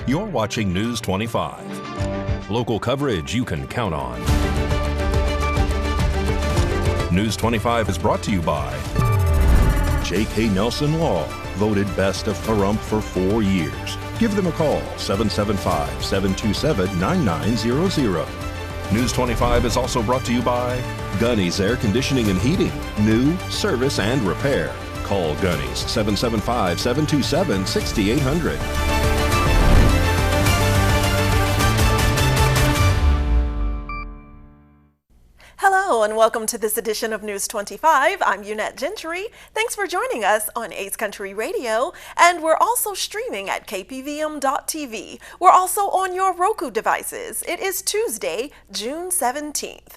You're watching News 25. Local coverage you can count on. News 25 is brought to you by J.K. Nelson Law, voted best of Pahrump for 4 years. Give them a call, 775-727-9900. News 25 is also brought to you by Gunny's Air Conditioning and Heating. New, service, and repair. Call Gunny's, 775-727-6800. Hello and welcome to this edition of News 25. I'm Unette Gentry. Thanks for joining us on Ace Country Radio, and we're also streaming at KPVM.TV. We're also on your Roku devices. It is Tuesday, June 17th.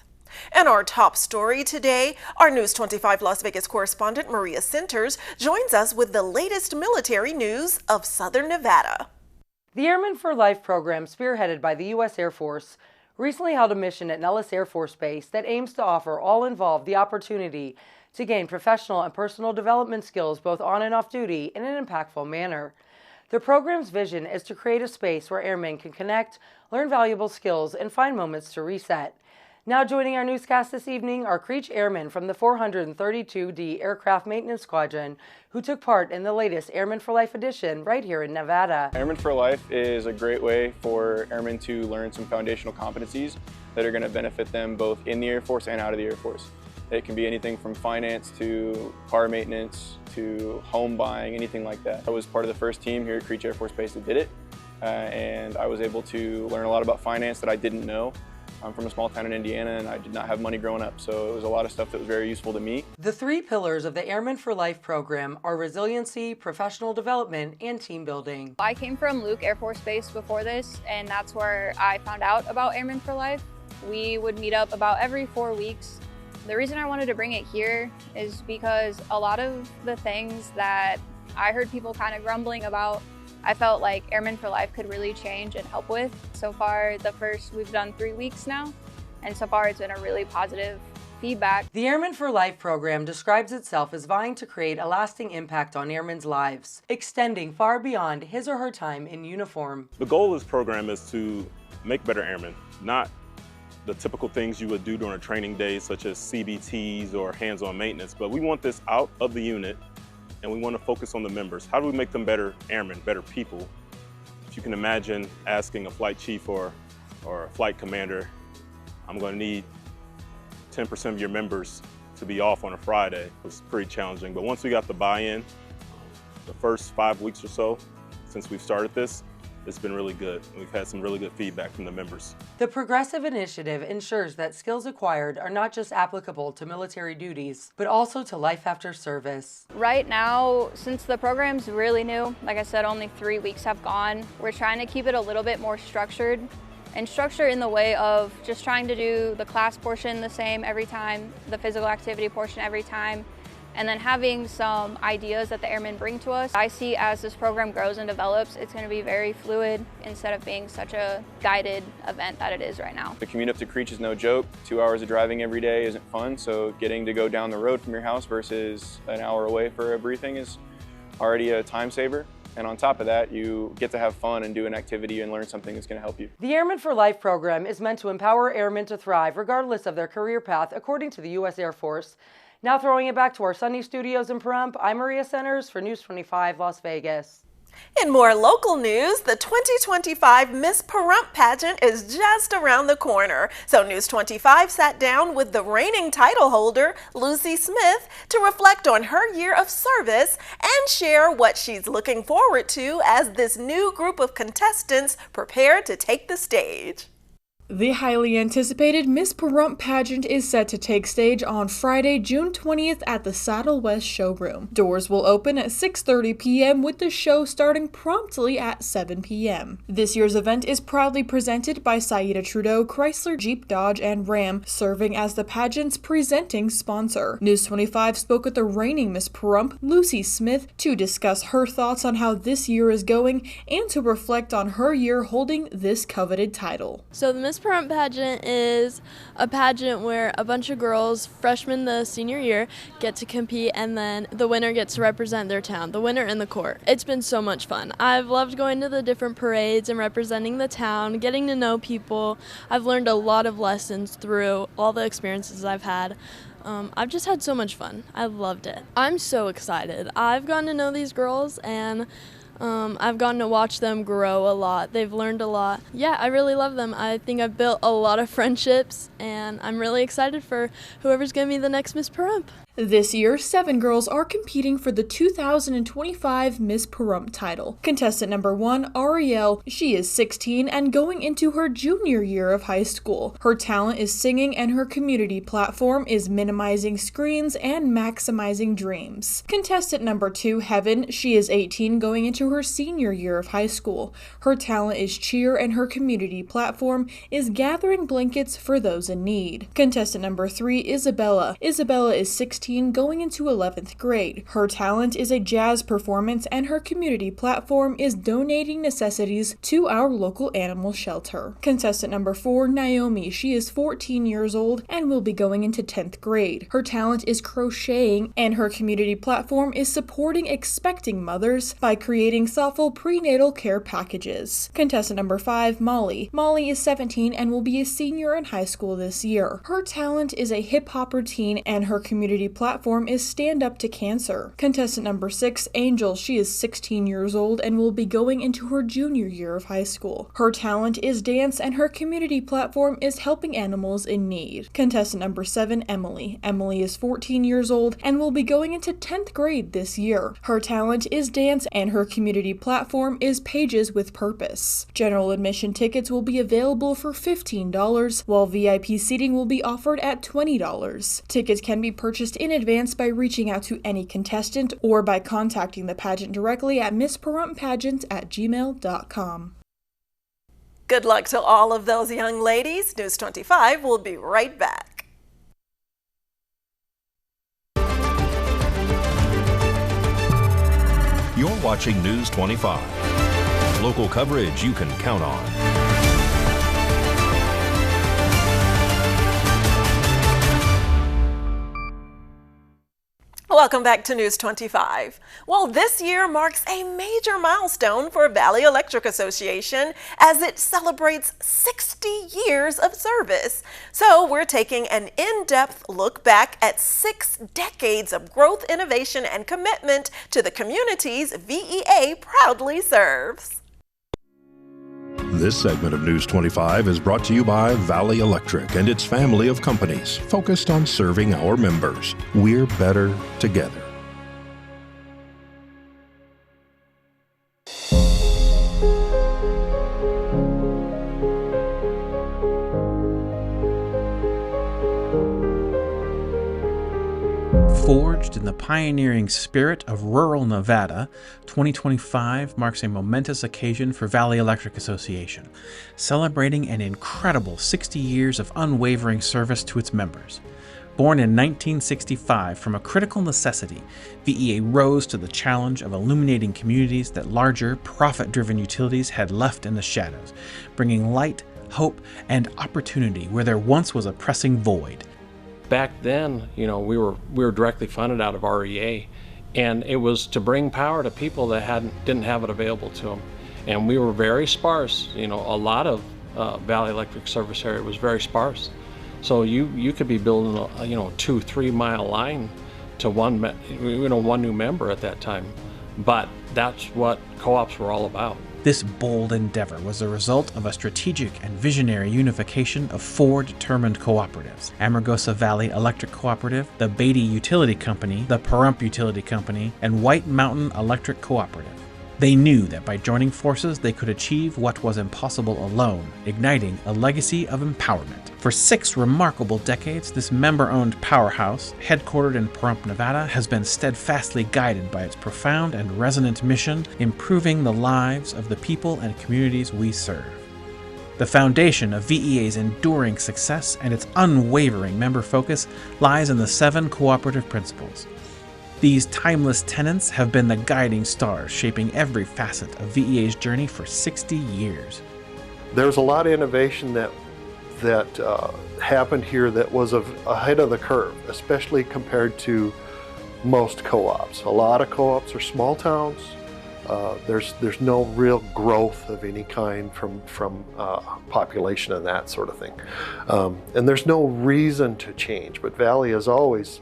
And our top story today, our News 25 Las Vegas correspondent Maria Centers joins us with the latest military news of Southern Nevada. The Airmen for Life program, spearheaded by the U.S. Air Force, recently held a mission at Nellis Air Force Base that aims to offer all involved the opportunity to gain professional and personal development skills both on and off duty in an impactful manner. The program's vision is to create a space where airmen can connect, learn valuable skills, and find moments to reset. Now joining our newscast this evening are Creech Airmen from the 432D Aircraft Maintenance Squadron, who took part in the latest Airmen for Life edition right here in Nevada. Airmen for Life is a great way for airmen to learn some foundational competencies that are going to benefit them both in the Air Force and out of the Air Force. It can be anything from finance to car maintenance to home buying, anything like that. I was part of the first team here at Creech Air Force Base that did it, and I was able to learn a lot about finance that I didn't know. I'm from a small town in Indiana, and I did not have money growing up, so it was a lot of stuff that was very useful to me. The three pillars of the Airmen for Life program are resiliency, professional development, and team building. I came from Luke Air Force Base before this, and that's where I found out about Airmen for Life. We would meet up about every 4 weeks. The reason I wanted to bring it here is because a lot of the things that I heard people kind of grumbling about, I felt like Airmen for Life could really change and help with. So far, we've done 3 weeks now, and so far it's been a really positive feedback. The Airmen for Life program describes itself as vying to create a lasting impact on airmen's lives, extending far beyond his or her time in uniform. The goal of this program is to make better airmen, not the typical things you would do during a training day, such as CBTs or hands-on maintenance, but we want this out of the unit, and we want to focus on the members. How do we make them better airmen, better people? If you can imagine asking a flight chief or a flight commander, I'm going to need 10% of your members to be off on a Friday. It was pretty challenging, but once we got the buy-in, the first 5 weeks or so since we've started this, it's been really good. We've had some really good feedback from the members. The Progressive Initiative ensures that skills acquired are not just applicable to military duties, but also to life after service. Right now, since the program's really new, like I said, only 3 weeks have gone, we're trying to keep it a little bit more structured. And structure in the way of just trying to do the class portion the same every time, the physical activity portion every time, and then having some ideas that the airmen bring to us. I see as this program grows and develops, it's going to be very fluid instead of being such a guided event that it is right now. The commute up to Creech is no joke. 2 hours of driving every day isn't fun, so getting to go down the road from your house versus an hour away for a briefing is already a time saver. And on top of that, you get to have fun and do an activity and learn something that's going to help you. The Airmen for Life program is meant to empower airmen to thrive regardless of their career path, according to the U.S. Air Force. Now throwing it back to our sunny studios in Pahrump, I'm Maria Centers for News 25 Las Vegas. In more local news, the 2025 Miss Pahrump pageant is just around the corner. So News 25 sat down with the reigning title holder, Lucy Smith, to reflect on her year of service and share what she's looking forward to as this new group of contestants prepare to take the stage. The highly anticipated Miss Pahrump pageant is set to take stage on Friday, June 20th at the Saddle West Showroom. Doors will open at 6:30 p.m. with the show starting promptly at 7 p.m. This year's event is proudly presented by Saida Trudeau, Chrysler, Jeep, Dodge, and Ram, serving as the pageant's presenting sponsor. News 25 spoke with the reigning Miss Pahrump, Lucy Smith, to discuss her thoughts on how this year is going and to reflect on her year holding this coveted title. So the Miss Pahrump pageant is a pageant where a bunch of girls, freshmen the senior year, get to compete, and then the winner gets to represent their town, the winner in the court. It's been so much fun. I've loved going to the different parades and representing the town, getting to know people. I've learned a lot of lessons through all the experiences I've had. I've just had so much fun. I've loved it. I'm so excited. I've gotten to know these girls, and I've gotten to watch them grow a lot. They've learned a lot. Yeah, I really love them. I think I've built a lot of friendships, and I'm really excited for whoever's going to be the next Miss Pahrump. This year, 7 girls are competing for the 2025 Miss Pahrump title. Contestant number 1, Ariel. She is 16 and going into her junior year of high school. Her talent is singing, and her community platform is minimizing screens and maximizing dreams. Contestant number 2, Heaven. She is 18 going into her senior year of high school. Her talent is cheer, and her community platform is gathering blankets for those in need. Contestant number 3, Isabella. Isabella is 16 going into 11th grade. Her talent is a jazz performance, and her community platform is donating necessities to our local animal shelter. Contestant number 4, Naomi. She is 14 years old and will be going into 10th grade. Her talent is crocheting, and her community platform is supporting expecting mothers by creating thoughtful prenatal care packages. Contestant number 5, Molly. Molly is 17 and will be a senior in high school this year. Her talent is a hip-hop routine, and her community platform is Stand Up to Cancer. Contestant number 6, Angel. She is 16 years old and will be going into her junior year of high school. Her talent is dance, and her community platform is helping animals in need. Contestant number 7, Emily. Emily is 14 years old and will be going into 10th grade this year. Her talent is dance, and her community platform is Pages with Purpose. General admission tickets will be available for $15, while VIP seating will be offered at $20. Tickets can be purchased in advance by reaching out to any contestant or by contacting the pageant directly at misspahrumppageant@gmail.com. Good luck to all of those young ladies. News 25 will be right back. You're watching News 25. Local coverage you can count on. Welcome back to News 25. Well, this year marks a major milestone for Valley Electric Association as it celebrates 60 years of service. So we're taking an in-depth look back at 6 decades of growth, innovation, and commitment to the communities VEA proudly serves. This segment of News 25 is brought to you by Valley Electric and its family of companies focused on serving our members. We're better together. Forged in the pioneering spirit of rural Nevada, 2025 marks a momentous occasion for Valley Electric Association, celebrating an incredible 60 years of unwavering service to its members. Born in 1965 from a critical necessity, VEA rose to the challenge of illuminating communities that larger, profit-driven utilities had left in the shadows, bringing light, hope, and opportunity where there once was a pressing void. Back then, we were directly funded out of REA, and it was to bring power to people that didn't have it available to them. And we were very sparse. A lot of Valley Electric service area was very sparse. So you could be building a 2-3 mile line to one new member at that time. But that's what co-ops were all about. This bold endeavor was the result of a strategic and visionary unification of 4 determined cooperatives: Amargosa Valley Electric Cooperative, the Beatty Utility Company, the Pahrump Utility Company, and White Mountain Electric Cooperative. They knew that by joining forces they could achieve what was impossible alone, igniting a legacy of empowerment. For 6 remarkable decades, this member-owned powerhouse, headquartered in Pahrump, Nevada, has been steadfastly guided by its profound and resonant mission, improving the lives of the people and communities we serve. The foundation of VEA's enduring success and its unwavering member focus lies in the 7 cooperative principles. These timeless tenets have been the guiding stars shaping every facet of VEA's journey for 60 years. There's a lot of innovation that that happened here that was ahead of the curve, especially compared to most co-ops. A lot of co-ops are small towns. There's no real growth of any kind from population and that sort of thing. And there's no reason to change, but Valley has always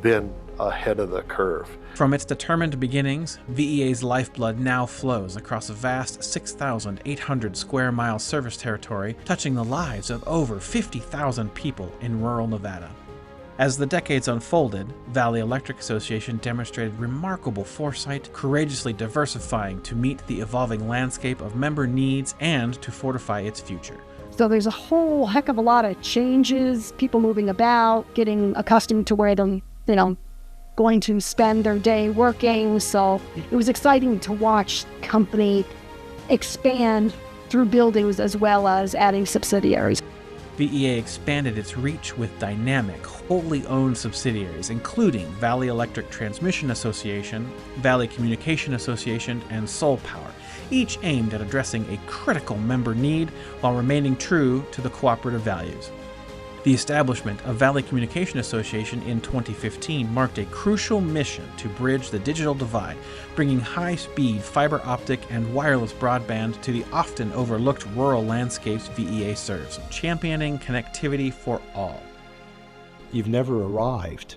been ahead of the curve. From its determined beginnings, VEA's lifeblood now flows across a vast 6,800 square mile service territory, touching the lives of over 50,000 people in rural Nevada. As the decades unfolded, Valley Electric Association demonstrated remarkable foresight, courageously diversifying to meet the evolving landscape of member needs and to fortify its future. So there's a whole heck of a lot of changes, people moving about, getting accustomed to where they're, going to spend their day working. So it was exciting to watch the company expand through buildings as well as adding subsidiaries. VEA expanded its reach with dynamic, wholly owned subsidiaries, including Valley Electric Transmission Association, Valley Communication Association, and Soul Power, each aimed at addressing a critical member need while remaining true to the cooperative values. The establishment of Valley Communication Association in 2015 marked a crucial mission to bridge the digital divide, bringing high-speed fiber optic and wireless broadband to the often overlooked rural landscapes VEA serves, championing connectivity for all. You've never arrived.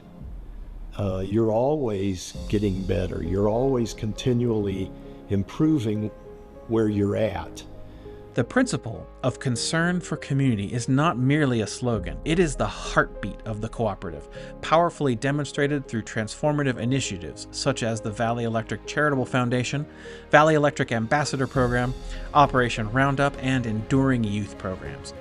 You're always getting better. You're always continually improving where you're at. The principle of concern for community is not merely a slogan, it is the heartbeat of the cooperative, powerfully demonstrated through transformative initiatives such as the Valley Electric Charitable Foundation, Valley Electric Ambassador Program, Operation Roundup, and Enduring Youth programs.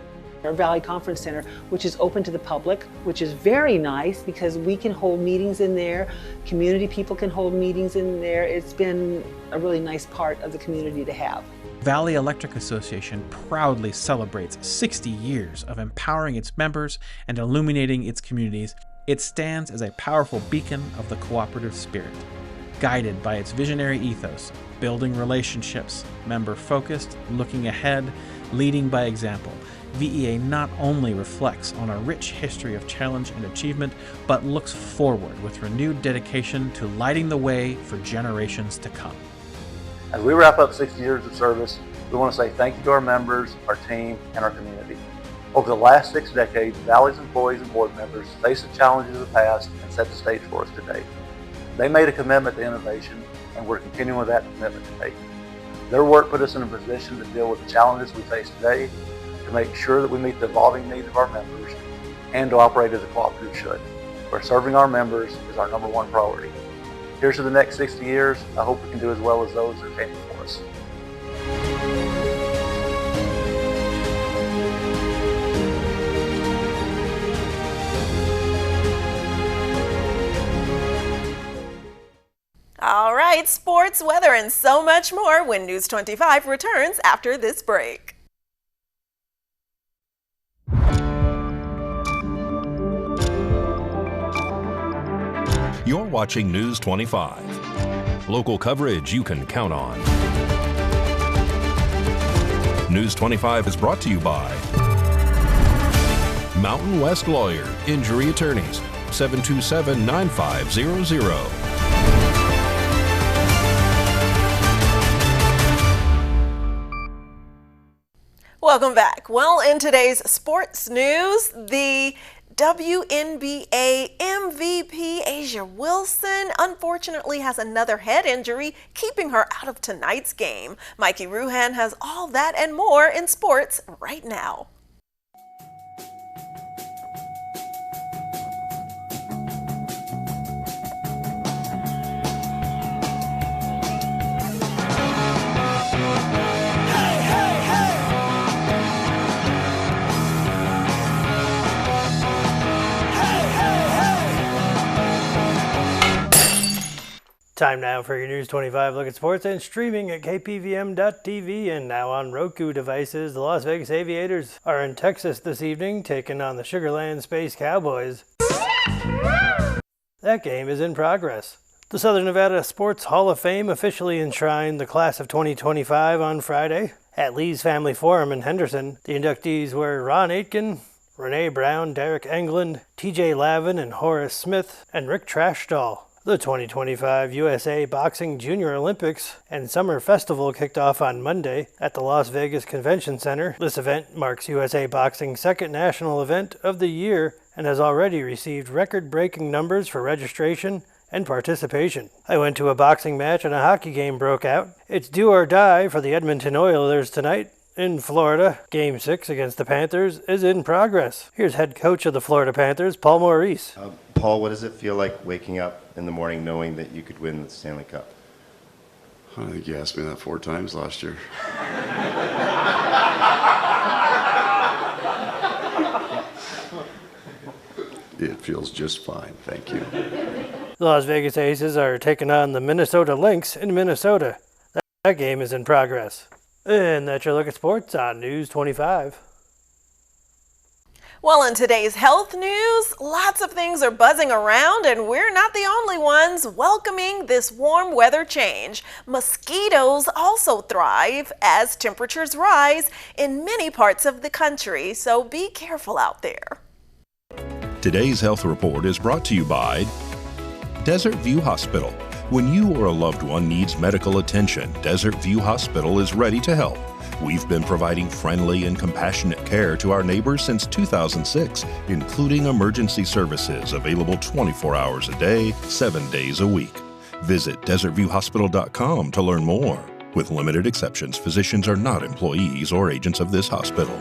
Our Valley Conference Center, which is open to the public, which is very nice because we can hold meetings in there, community people can hold meetings in there. It's been a really nice part of the community to have. Valley Electric Association proudly celebrates 60 years of empowering its members and illuminating its communities. It stands as a powerful beacon of the cooperative spirit. Guided by its visionary ethos, building relationships, member-focused, looking ahead, leading by example, VEA not only reflects on a rich history of challenge and achievement, but looks forward with renewed dedication to lighting the way for generations to come. As we wrap up 60 years of service, we want to say thank you to our members, our team, and our community. Over the last 6 decades, Valley's employees and board members faced the challenges of the past and set the stage for us today. They made a commitment to innovation, and we're continuing with that commitment today. Their work put us in a position to deal with the challenges we face today, to make sure that we meet the evolving needs of our members, and to operate as a cooperative should, where serving our members is our #1 priority. Here's to the next 60 years. I hope we can do as well as those that came before us. All right, sports, weather, and so much more when News 25 returns after this break. You're watching News 25. Local coverage you can count on. News 25 is brought to you by Mountain West Lawyer, Injury Attorneys, 727-9500. Welcome back. Well, in today's sports news, the WNBA MVP Asia Wilson unfortunately has another head injury, keeping her out of tonight's game. Mikey Ruhan has all that and more in sports right now. Time now for your News 25 look at sports and streaming at KPVM.TV and now on Roku devices. The Las Vegas Aviators are in Texas this evening, taking on the Sugar Land Space Cowboys. That game is in progress. The Southern Nevada Sports Hall of Fame officially enshrined the class of 2025 on Friday. At Lee's Family Forum in Henderson, the inductees were Ron Aitken, Renee Brown, Derek Englund, TJ Lavin and Horace Smith, and Rick Trashstall. The 2025 USA Boxing Junior Olympics and Summer Festival kicked off on Monday at the Las Vegas Convention Center. This event marks USA Boxing's second national event of the year and has already received record-breaking numbers for registration and participation. I went to a boxing match and a hockey game broke out. It's do or die for the Edmonton Oilers tonight. In Florida, Game 6 against the Panthers is in progress. Here's head coach of the Florida Panthers, Paul Maurice. Paul, what does it feel like waking up in the morning knowing that you could win the Stanley Cup? I think you asked me that 4 times last year. It feels just fine, thank you. The Las Vegas Aces are taking on the Minnesota Lynx in Minnesota. That game is in progress. And that's your look at sports on News 25. Well, in today's health news, lots of things are buzzing around, and we're not the only ones welcoming this warm weather change. Mosquitoes also thrive as temperatures rise in many parts of the country, so be careful out there. Today's health report is brought to you by Desert View Hospital. When you or a loved one needs medical attention, Desert View Hospital is ready to help. We've been providing friendly and compassionate care to our neighbors since 2006, including emergency services available 24 hours a day, 7 days a week. Visit desertviewhospital.com to learn more. With limited exceptions, physicians are not employees or agents of this hospital.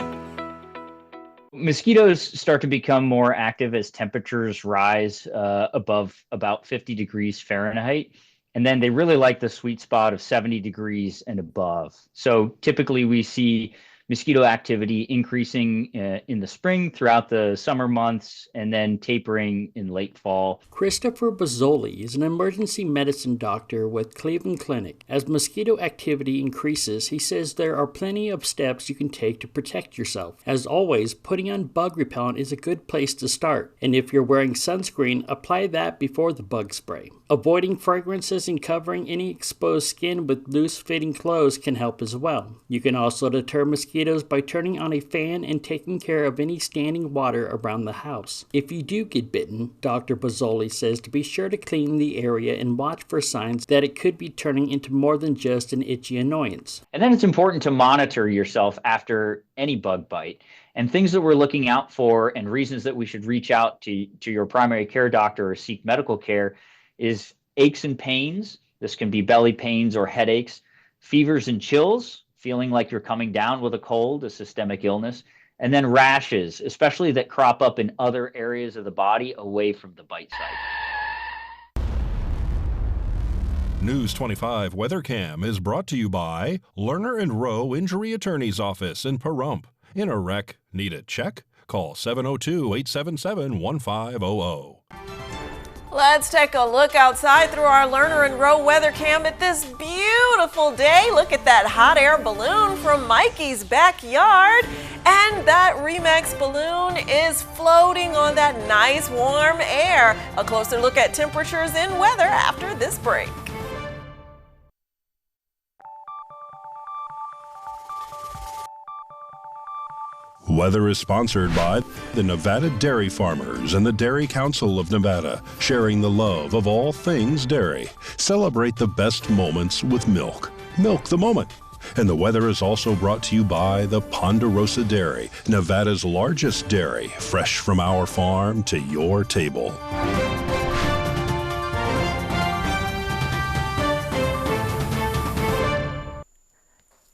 Mosquitoes start to become more active as temperatures rise above about 50 degrees Fahrenheit. And then they really like the sweet spot of 70 degrees and above. So typically we see mosquito activity increasing in the spring throughout the summer months and then tapering in late fall. Christopher Bozzoli is an emergency medicine doctor with Cleveland Clinic. As mosquito activity increases, he says there are plenty of steps you can take to protect yourself. As always, putting on bug repellent is a good place to start. And if you're wearing sunscreen, apply that before the bug spray. Avoiding fragrances and covering any exposed skin with loose-fitting clothes can help as well. You can also deter mosquitoes by turning on a fan and taking care of any standing water around the house. If you do get bitten, Dr. Bozzoli says to be sure to clean the area and watch for signs that it could be turning into more than just an itchy annoyance. And then it's important to monitor yourself after any bug bite. And things that we're looking out for and reasons that we should reach out to your primary care doctor or seek medical care is aches and pains. This can be belly pains or headaches, fevers and chills, feeling like you're coming down with a cold, a systemic illness, and then rashes, especially that crop up in other areas of the body away from the bite site. News 25 WeatherCam is brought to you by Lerner and Rowe Injury Attorney's Office in Pahrump. In a wreck, need a check? Call 702-877-1500. Let's take a look outside through our Lerner and Rowe weather cam at this beautiful day. Look at that hot air balloon from Mikey's backyard. And that Remax balloon is floating on that nice warm air. A closer look at temperatures and weather after this break. Weather is sponsored by the Nevada Dairy Farmers and the Dairy Council of Nevada, sharing the love of all things dairy. Celebrate the best moments with milk. Milk the moment. And the weather is also brought to you by the Ponderosa Dairy, Nevada's largest dairy, fresh from our farm to your table.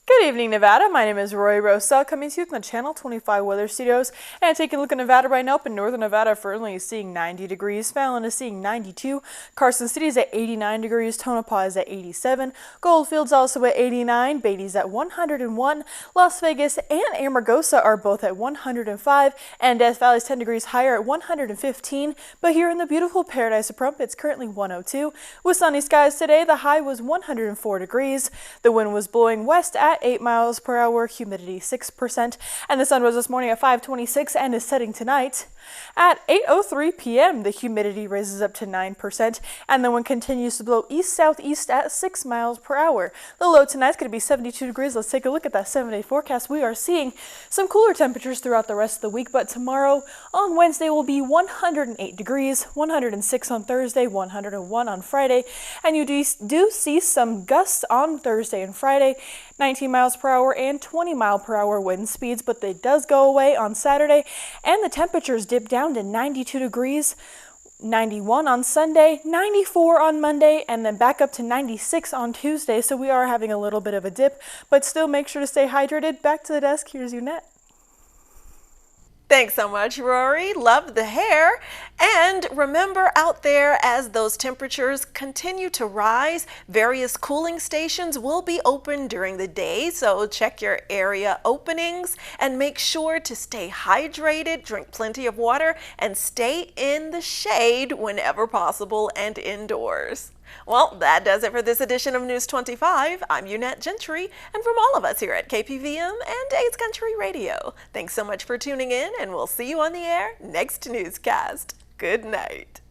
Good evening, Nevada. My name is Roy Rosa, coming to you from the Channel 25 Weather Studios. And taking a look at Nevada right now, up in northern Nevada, Fernley is seeing 90 degrees. Fallon is seeing 92. Carson City is at 89 degrees. Tonopah is at 87. Goldfield's also at 89. Beatty's at 101. Las Vegas and Amargosa are both at 105. And Death Valley's 10 degrees higher at 115. But here in the beautiful Paradise of Pahrump, it's currently 102. With sunny skies today, the high was 104 degrees. The wind was blowing west at 8 miles per hour, humidity 6%, and the sun rose this morning at 5:26 and is setting tonight At 8:03 p.m., the humidity raises up to 9%, and the wind continues to blow east-southeast at 6 miles per hour. The low tonight is going to be 72 degrees. Let's take a look at that 7-day forecast. We are seeing some cooler temperatures throughout the rest of the week, but tomorrow on Wednesday will be 108 degrees, 106 on Thursday, 101 on Friday, and you do see some gusts on Thursday and Friday, 19 miles per hour and 20 mile per hour wind speeds, but it does go away on Saturday, and the temperatures dip down to 92 degrees, 91 on Sunday, 94 on Monday, and then back up to 96 on Tuesday. So we are having a little bit of a dip, but still make sure to stay hydrated. Back to the desk. Here's Unette. Thanks so much, Rory. Love the hair. And remember out there, as those temperatures continue to rise, various cooling stations will be open during the day. So check your area openings and make sure to stay hydrated, drink plenty of water, and stay in the shade whenever possible and indoors. Well, that does it for this edition of News 25. I'm Unette Gentry, and from all of us here at KPVM and AIDS Country Radio, thanks so much for tuning in, and we'll see you on the air next newscast. Good night.